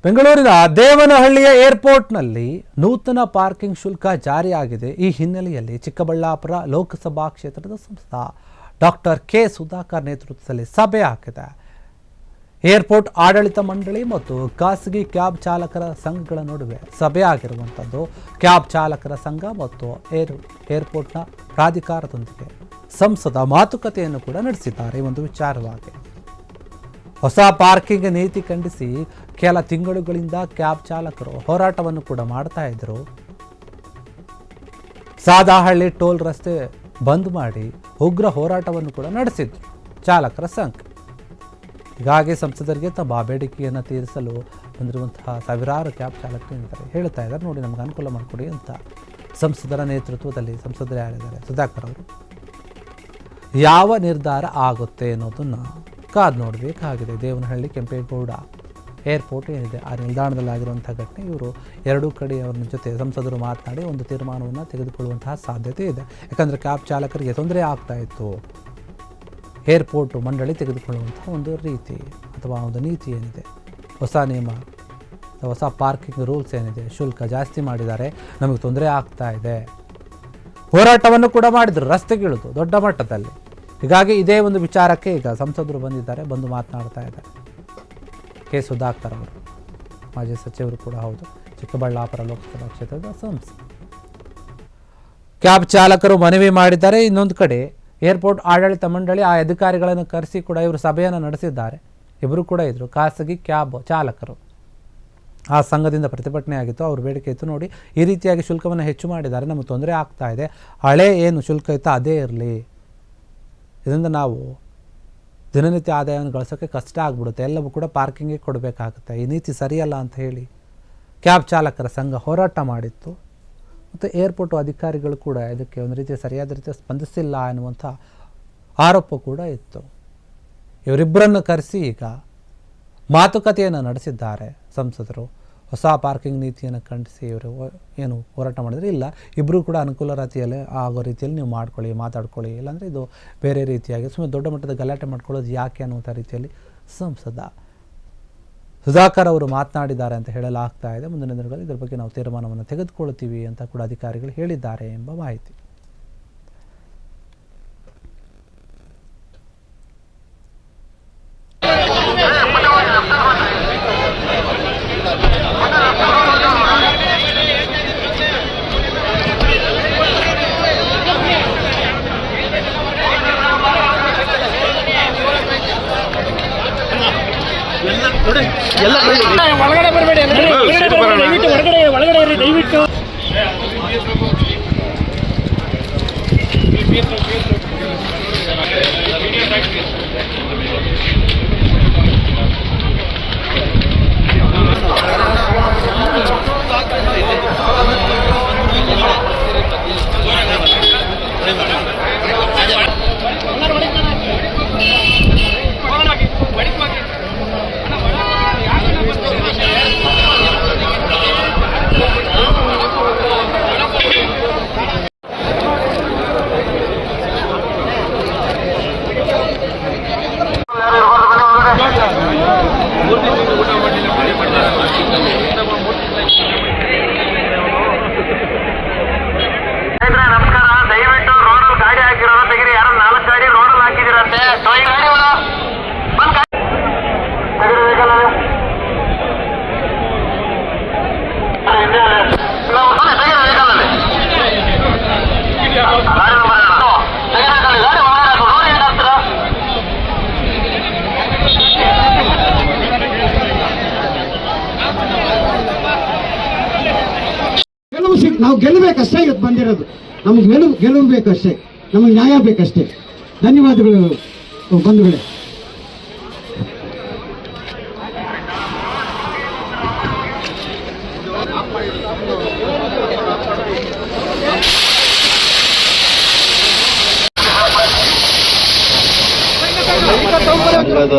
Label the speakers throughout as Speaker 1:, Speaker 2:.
Speaker 1: ಬೆಂಗಳೂರಿನ ದೇವನಹಳ್ಳಿಯ ಏರ್ಪೋರ್ಟ್ನಲ್ಲಿ ನೂತನ ಪಾರ್ಕಿಂಗ್ ಶುಲ್ಕ ಜಾರಿಯಾಗಿದೆ. ಈ ಹಿನ್ನೆಲೆಯಲ್ಲಿ ಚಿಕ್ಕಬಳ್ಳಾಪುರ ಲೋಕಸಭಾ ಕ್ಷೇತ್ರದ ಸಂಸದ ಡಾಕ್ಟರ್ ಕೆ ಸುಧಾಕರ್ ನೇತೃತ್ವದಲ್ಲಿ ಸಭೆ ಹಾಕಿದೆ. ಏರ್ಪೋರ್ಟ್ ಆಡಳಿತ ಮಂಡಳಿ ಮತ್ತು ಖಾಸಗಿ ಕ್ಯಾಬ್ ಚಾಲಕರ ಸಂಘಗಳ ನಡುವೆ ಸಭೆ ಆಗಿರುವಂಥದ್ದು. ಕ್ಯಾಬ್ ಚಾಲಕರ ಸಂಘ ಮತ್ತು ಏರ್ಪೋರ್ಟ್ನ ಪ್ರಾಧಿಕಾರದೊಂದಿಗೆ ಸಂಸದ ಮಾತುಕತೆಯನ್ನು ಕೂಡ ನಡೆಸಿದ್ದಾರೆ. ಈ ಒಂದು ವಿಚಾರವಾಗಿ ಹೊಸ ಪಾರ್ಕಿಂಗ್ ನೀತಿ ಖಂಡಿಸಿ ಕೆಲ ತಿಂಗಳುಗಳಿಂದ ಕ್ಯಾಬ್ ಚಾಲಕರು ಹೋರಾಟವನ್ನು ಕೂಡ ಮಾಡ್ತಾ ಇದ್ರು. ಸಾದಾಹಳ್ಳಿ ಟೋಲ್ ರಸ್ತೆ ಬಂದ್ ಮಾಡಿ ಉಗ್ರ ಹೋರಾಟವನ್ನು ಕೂಡ ನಡೆಸಿದ್ರು ಚಾಲಕರ ಸಂಘ. ಹೀಗಾಗಿ ಸಂಸದರಿಗೆ ತಮ್ಮ ಬೇಡಿಕೆಯನ್ನು ತೀರಿಸಲು ಬಂದಿರುವಂತಹ ಸಾವಿರಾರು ಕ್ಯಾಬ್ ಚಾಲಕರು ಹೇಳ್ತಾ ಇದ್ದಾರೆ, ನೋಡಿ ನಮ್ಗೆ ಅನುಕೂಲ ಮಾಡಿಕೊಡಿ ಅಂತ ಸಂಸದರ ನೇತೃತ್ವದಲ್ಲಿ ಸಂಸದರು ಹೇಳಿದ್ದಾರೆ ಸುಧಾಕರ್ ಅವರು. ಯಾವ ನಿರ್ಧಾರ ಆಗುತ್ತೆ ಅನ್ನೋದನ್ನು ಕಾದು ನೋಡಬೇಕಾಗಿದೆ. ದೇವನಹಳ್ಳಿ ಕೆಂಪೇಗೌಡ ಏರ್ಪೋರ್ಟ್ ಏನಿದೆ ಆ ನಿಲ್ದಾಣದಲ್ಲಿ ಆಗಿರುವಂಥ ಘಟನೆ, ಇವರು ಎರಡೂ ಕಡೆಯವರ ಜೊತೆ ಸಂಸದರು ಮಾತನಾಡಿ ಒಂದು ತೀರ್ಮಾನವನ್ನು ತೆಗೆದುಕೊಳ್ಳುವಂತಹ ಸಾಧ್ಯತೆ ಇದೆ. ಯಾಕಂದರೆ ಕ್ಯಾಬ್ ಚಾಲಕರಿಗೆ ತೊಂದರೆ ಆಗ್ತಾ ಇತ್ತು. ಏರ್ಪೋರ್ಟ್ ಮಂಡಳಿ ತೆಗೆದುಕೊಳ್ಳುವಂಥ ಒಂದು ರೀತಿ ಅಥವಾ ಒಂದು ನೀತಿ ಏನಿದೆ, ಹೊಸ ನಿಯಮ, ಹೊಸ ಪಾರ್ಕಿಂಗ್ ರೂಲ್ಸ್ ಏನಿದೆ, ಶುಲ್ಕ ಜಾಸ್ತಿ ಮಾಡಿದ್ದಾರೆ, ನಮಗೆ ತೊಂದರೆ ಆಗ್ತಾ ಇದೆ. ಹೋರಾಟವನ್ನು ಕೂಡ ಮಾಡಿದರು ರಸ್ತೆಗಿಳಿದು ದೊಡ್ಡ ಮಟ್ಟದಲ್ಲಿ. ಹೀಗಾಗಿ ಇದೇ ಒಂದು ವಿಚಾರಕ್ಕೆ ಈಗ ಸಂಸದರು ಬಂದಿದ್ದಾರೆ, ಬಂದು ಮಾತನಾಡ್ತಾ ಇದ್ದಾರೆ. ಕೆ ಸುಧಾಕರ್ ಅವರು ಮಾಜಿ ಸಚಿವರು ಕೂಡ ಹೌದು, ಚಿಕ್ಕಬಳ್ಳಾಪುರ ಲೋಕಸಭಾ ಕ್ಷೇತ್ರದ ಸಂಸದ. ಕ್ಯಾಬ್ ಚಾಲಕರು ಮನವಿ ಮಾಡಿದ್ದಾರೆ. ಇನ್ನೊಂದು ಕಡೆ ಏರ್ಪೋರ್ಟ್ ಆಡಳಿತ ಮಂಡಳಿ ಆ ಅಧಿಕಾರಿಗಳನ್ನು ಕರೆಸಿ ಕೂಡ ಇವರು ಸಭೆಯನ್ನು ನಡೆಸಿದ್ದಾರೆ. ಇಬ್ಬರು ಕೂಡ ಇದ್ದರು ಖಾಸಗಿ ಕ್ಯಾಬ್ ಚಾಲಕರು. ಆ ಸಂಘದಿಂದ ಪ್ರತಿಭಟನೆ ಆಗಿತ್ತು, ಅವ್ರ ಬೇಡಿಕೆ ಇತ್ತು, ನೋಡಿ ಈ ರೀತಿಯಾಗಿ ಶುಲ್ಕವನ್ನು ಹೆಚ್ಚು ಮಾಡಿದ್ದಾರೆ, ನಮಗೆ ತೊಂದರೆ ಆಗ್ತಾ ಇದೆ, ಹಳೆ ಏನು ಶುಲ್ಕ ಇತ್ತು ಅದೇ ಇರಲಿ, ಇದರಿಂದ ನಾವು ದಿನನಿತ್ಯ ಆದಾಯವನ್ನು ಗಳಿಸೋಕ್ಕೆ ಕಷ್ಟ ಆಗ್ಬಿಡುತ್ತೆ, ಎಲ್ಲವೂ ಕೂಡ ಪಾರ್ಕಿಂಗಿಗೆ ಕೊಡಬೇಕಾಗುತ್ತೆ, ಈ ನೀತಿ ಸರಿಯಲ್ಲ ಅಂತ ಹೇಳಿ ಕ್ಯಾಬ್ ಚಾಲಕರ ಸಂಘ ಹೋರಾಟ ಮಾಡಿತ್ತು. ಮತ್ತು ಏರ್ಪೋರ್ಟ್ ಅಧಿಕಾರಿಗಳು ಕೂಡ ಇದಕ್ಕೆ ಒಂದು ರೀತಿಯ ಸರಿಯಾದ ರೀತಿಯ ಸ್ಪಂದಿಸಿಲ್ಲ ಎನ್ನುವಂಥ ಆರೋಪ ಕೂಡ ಇತ್ತು. ಇವರಿಬ್ಬರನ್ನು ಕರೆಸಿ ಈಗ ಮಾತುಕತೆಯನ್ನು ನಡೆಸಿದ್ದಾರೆ ಸಂಸದರು. ಹೊಸ ಪಾರ್ಕಿಂಗ್ ನೀತಿಯನ್ನು ಖಂಡಿಸಿ ಇವರು ಏನು ಹೋರಾಟ ಮಾಡಿದರೆ, ಇಲ್ಲ ಇಬ್ಬರು ಕೂಡ ಅನುಕೂಲ ರೀತಿಯಲ್ಲಿ ಆಗೋ ರೀತಿಯಲ್ಲಿ ನೀವು ಮಾಡ್ಕೊಳ್ಳಿ, ಮಾತಾಡ್ಕೊಳ್ಳಿ, ಇಲ್ಲಾಂದರೆ ಇದು ಬೇರೆ ರೀತಿಯಾಗಿ ಸುಮ್ಮನೆ ದೊಡ್ಡ ಮಟ್ಟದ ಗಲಾಟೆ ಮಾಡ್ಕೊಳ್ಳೋದು ಯಾಕೆ ಅನ್ನುವಂಥ ರೀತಿಯಲ್ಲಿ ಸಂಸದ ಸುಧಾಕರ್ ಅವರು ಮಾತನಾಡಿದ್ದಾರೆ ಅಂತ ಹೇಳಲಾಗ್ತಾ ಇದೆ. ಮುಂದಿನ ದಿನಗಳಲ್ಲಿ ಇದರ ಬಗ್ಗೆ ನಾವು ತೀರ್ಮಾನವನ್ನು ತೆಗೆದುಕೊಳ್ತೀವಿ ಅಂತ ಕೂಡ ಅಧಿಕಾರಿಗಳು ಹೇಳಿದ್ದಾರೆ ಎಂಬ ಮಾಹಿತಿ.
Speaker 2: ಒಳಗಡೆ ಬರಬೇಡಿ, ಒಳಗಡೆ ಇರಿ ದಯವಿಟ್ಟು.
Speaker 3: ನಾವು ಗೆಲ್ಲಬೇಕಷ್ಟೇ, ಇವತ್ತು ಬಂದಿರೋದು ನಮಗೆ ಗೆಲುವು ಬೇಕಷ್ಟೇ, ನಮಗೆ ನ್ಯಾಯ ಬೇಕಷ್ಟೇ. ಧನ್ಯವಾದಗಳು ಬಂಧುಗಳೇ.
Speaker 4: ಸಂಘದ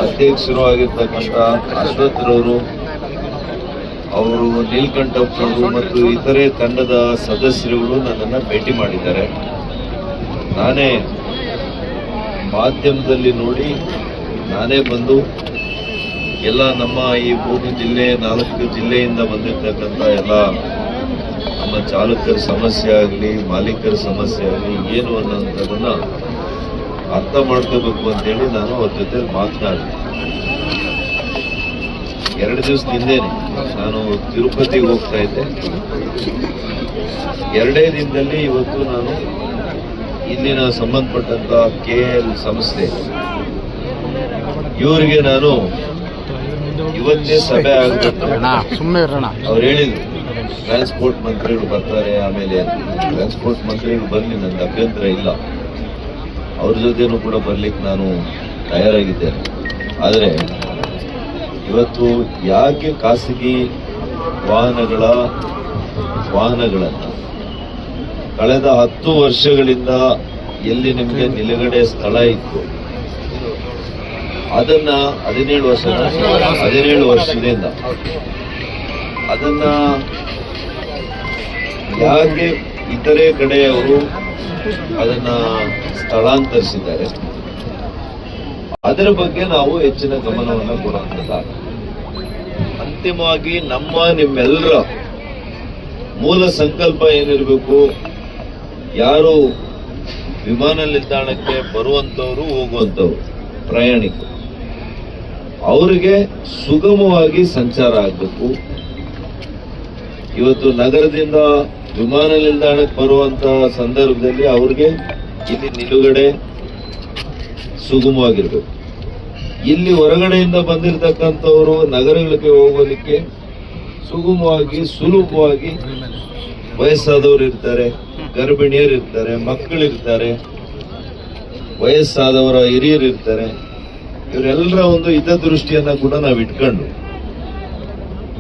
Speaker 4: ಅಧ್ಯಕ್ಷರು ಆಗಿರ್ತಕ್ಕಂಥ ಅಶ್ವಥ್ರವರು, ಅವರು ನೀಲಕಂಠಪ್ಪನವರು ಮತ್ತು ಇತರೆ ತಂಡದ ಸದಸ್ಯರುಗಳು ನನ್ನನ್ನು ಭೇಟಿ ಮಾಡಿದ್ದಾರೆ. ನಾನೇ ಮಾಧ್ಯಮದಲ್ಲಿ ನೋಡಿ ನಾನೇ ಬಂದು ಎಲ್ಲ ನಮ್ಮ ಈ 3 ಜಿಲ್ಲೆ 4 ಜಿಲ್ಲೆಯಿಂದ ಬಂದಿರ್ತಕ್ಕಂಥ ಎಲ್ಲ ನಮ್ಮ ಚಾಲಕರ ಸಮಸ್ಯೆ ಆಗಲಿ ಮಾಲೀಕರ ಸಮಸ್ಯೆ ಆಗಲಿ ಏನು ಅನ್ನೋಂಥದ್ದನ್ನ ಅರ್ಥ ಮಾಡ್ಕೋಬೇಕು ಅಂತೇಳಿ ನಾನು ಅವ್ರ ಜೊತೆ ಮಾತನಾಡಿದೆ. 2 ದಿವಸದ ಹಿಂದೆನೆ ನಾನು ತಿರುಪತಿಗೆ ಹೋಗ್ತಾ ಇದ್ದೆ. 2 ದಿನದಲ್ಲಿ ಇವತ್ತು ನಾನು ಇಲ್ಲಿನ ಸಂಬಂಧಪಟ್ಟಂತ KL ಸಂಸ್ಥೆ ಇವರಿಗೆ ನಾನು ಇವತ್ತೇ ಸಭೆ ಆಗಬೇಕು. ಅವ್ರು ಹೇಳಿದ್ರು ಟ್ರಾನ್ಸ್ಪೋರ್ಟ್ ಮಂತ್ರಿಗಳು ಬರ್ತಾರೆ, ಆಮೇಲೆ ಟ್ರಾನ್ಸ್ಪೋರ್ಟ್ ಮಂತ್ರಿಗಳು ಬರಲಿ, ನನ್ನ ಅಭ್ಯಂತರ ಇಲ್ಲ, ಅವ್ರ ಜೊತೆನೂ ಕೂಡ ಬರ್ಲಿಕ್ಕೆ ನಾನು ತಯಾರಾಗಿದ್ದೇನೆ. ಆದರೆ ಇವತ್ತು ಯಾಕೆ ಖಾಸಗಿ ವಾಹನಗಳನ್ನು ಕಳೆದ 10 ವರ್ಷಗಳಿಂದ ಎಲ್ಲಿ ನಿಮಗೆ ನಿಲುಗಡೆ ಸ್ಥಳ ಇತ್ತು ಅದನ್ನ 17 ವರ್ಷದಿಂದ ಅದನ್ನ ಯಾಕೆ ಇತರೆ ಕಡೆಯವರು ಅದನ್ನ ಸ್ಥಳಾಂತರಿಸಿದ್ದಾರೆ, ಅದರ ಬಗ್ಗೆ ನಾವು ಹೆಚ್ಚಿನ ಗಮನವನ್ನು ಕೊಡುವಂಥದ್ದಾಗಿದೆ. ಅಂತಿಮವಾಗಿ ನಿಮ್ಮೆಲ್ಲರ ಮೂಲ ಸಂಕಲ್ಪ ಏನಿರಬೇಕು, ಯಾರು ವಿಮಾನ ನಿಲ್ದಾಣಕ್ಕೆ ಬರುವಂತವರು ಹೋಗುವಂತವರು ಪ್ರಯಾಣಿಕರು ಅವರಿಗೆ ಸುಗಮವಾಗಿ ಸಂಚಾರ ಆಗಬೇಕು. ಇವತ್ತು ನಗರದಿಂದ ವಿಮಾನ ನಿಲ್ದಾಣಕ್ಕೆ ಬರುವಂತ ಸಂದರ್ಭದಲ್ಲಿ ಅವ್ರಿಗೆ ಇಲ್ಲಿ ನಿಲುಗಡೆ ಸುಗಮವಾಗಿರ್ಬೇಕು. ಇಲ್ಲಿ ಹೊರಗಡೆಯಿಂದ ಬಂದಿರತಕ್ಕಂಥವರು ನಗರಗಳಿಗೆ ಹೋಗೋದಕ್ಕೆ ಸುಗಮವಾಗಿ ಸುಲಭವಾಗಿ, ವಯಸ್ಸಾದವರು ಇರ್ತಾರೆ, ಗರ್ಭಿಣಿಯರು ಇರ್ತಾರೆ, ಮಕ್ಕಳಿರ್ತಾರೆ, ವಯಸ್ಸಾದವರ ಹಿರಿಯರು ಇರ್ತಾರೆ. ಇವರೆಲ್ಲರ ಒಂದು ಹಿತದೃಷ್ಟಿಯನ್ನ ಕೂಡ ನಾವು ಇಟ್ಕೊಂಡು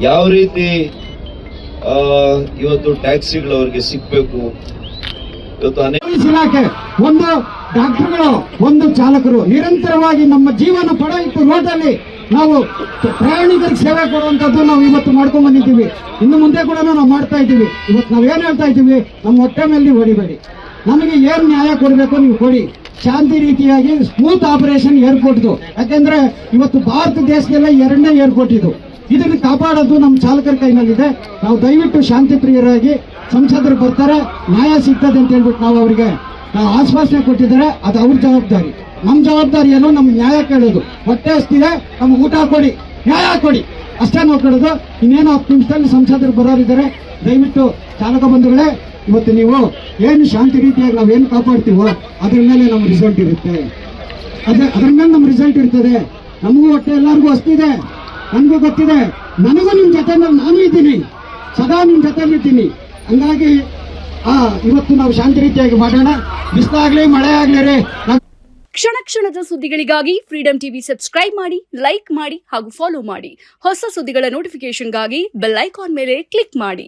Speaker 4: ಯಾವ ರೀತಿ ಇವತ್ತು ಟ್ಯಾಕ್ಸಿಗಳು ಅವ್ರಿಗೆ ಸಿಗ್ಬೇಕು. ಇವತ್ತು
Speaker 3: ಪೊಲೀಸ್ ಇಲಾಖೆ, ಒಂದು ಡಾಕ್ಟರ್ಗಳು, ಒಂದು ಚಾಲಕರು ನಿರಂತರವಾಗಿ ನಮ್ಮ ಜೀವನ ಪಡ ಇಟ್ಟು ರೋಡಲ್ಲಿ ನಾವು ಪ್ರಯಾಣಿಕರಿಗೆ ಸೇವೆ ಕೊಡುವಂತದ್ದು ನಾವು ಇವತ್ತು ಮಾಡ್ಕೊಂಡ್ ಬಂದಿದ್ದೀವಿ. ಇನ್ನು ಮುಂದೆ ಕೂಡ ನಾವು ಮಾಡ್ತಾ ಇದ್ದೀವಿ. ಇವತ್ತು ನಾವೇನ್ ಹೇಳ್ತಾ ಇದ್ದೀವಿ, ನಮ್ಮ ಹೊಟ್ಟೆ ಮೇಲೆ ಹೊಡಿಬೇಡಿ, ನಮಗೆ ಏನ್ ನ್ಯಾಯ ಕೊಡಬೇಕು ನೀವು ಕೊಡಿ. ಶಾಂತಿ ರೀತಿಯಾಗಿ ಸ್ಮೂತ್ ಆಪರೇಷನ್ ಏರ್ಪೋರ್ಟ್ದು, ಯಾಕೆಂದ್ರೆ ಇವತ್ತು ಭಾರತ ದೇಶದಲ್ಲ 2ನೇ ಏರ್ಪೋರ್ಟ್ ಇದು. ಇದನ್ನು ಕಾಪಾಡೋದು ನಮ್ಮ ಚಾಲಕರ ಕೈನಲ್ಲಿದೆ. ನಾವು ದಯವಿಟ್ಟು ಶಾಂತಿ ಪ್ರಿಯರಾಗಿ ಸಂಸದರು ಬರ್ತಾರೆ, ನ್ಯಾಯ ಸಿಗ್ತದೆ ಅಂತ ಹೇಳ್ಬಿಟ್ಟು ನಾವು ಅವರಿಗೆ ಆಶ್ವಾಸನೆ ಕೊಟ್ಟಿದ್ದಾರೆ. ಅದು ಅವ್ರ ಜವಾಬ್ದಾರಿ. ನಮ್ಮ ಜವಾಬ್ದಾರಿ ಏನು, ನಮ್ಗೆ ನ್ಯಾಯ ಕೇಳೋದು. ಹೊಟ್ಟೆ ಹಸ್ತಿದೆ, ನಮ್ಗೆ ಊಟ ಕೊಡಿ, ನ್ಯಾಯ ಕೊಡಿ, ಅಷ್ಟೇ ನಾವು ಕೇಳೋದು. ಇನ್ನೇನು 10 ನಿಮಿಷದಲ್ಲಿ ಸಂಸದರು ಬರೋರಿದ್ದಾರೆ. ದಯವಿಟ್ಟು ಚಾಲಕ ಬಂಧುಗಳೇ, ಇವತ್ತು ನೀವು ಏನು ಶಾಂತಿ ರೀತಿಯಾಗಿ ನಾವೇನು ಕಾಪಾಡ್ತೀವೋ ಅದ್ರ ಮೇಲೆ ನಮ್ಮ ರಿಸಲ್ಟ್ ಇರುತ್ತೆ. ಅದ್ರ ಮೇಲೆ ನಮ್ಮ ರಿಸಲ್ಟ್ ಇರ್ತದೆ. ನಮಗೂ ಹೊಟ್ಟೆ ಎಲ್ಲರಿಗೂ ಹಸ್ತಿದೆ, ನನಗೂ ಗೊತ್ತಿದೆ. ನನಗೂ ನಿಮ್ಮ ಜೊತೆನಲ್ಲಿ ನಾನು ಇದ್ದೀನಿ, ಸದಾ ನಿಮ್ಮ ಜೊತೆಲಿ ಇದ್ದೀನಿ. ಹಂಗಾಗಿ ಇವತ್ತು ನಾವು ಶಾಂತಿ ರೀತಿಯಾಗಿ ಮಾಡೋಣ. ಬಿಸಿಲಾಗ್ಲಿ ಮಳೆ ಆಗ್ಲಿ ರೀ.
Speaker 5: ಕ್ಷಣ ಕ್ಷಣದ ಸುದ್ದಿಗಳಿಗಾಗಿ ಫ್ರೀಡಂ ಟಿವಿ ಸಬ್ಸ್ಕ್ರೈಬ್ ಮಾಡಿ, ಲೈಕ್ ಮಾಡಿ ಹಾಗೂ ಫಾಲೋ ಮಾಡಿ. ಹೊಸ ಸುದ್ದಿಗಳ ನೋಟಿಫಿಕೇಶನ್ಗಾಗಿ ಬೆಲ್ ಐಕಾನ್ ಮೇಲೆ ಕ್ಲಿಕ್ ಮಾಡಿ.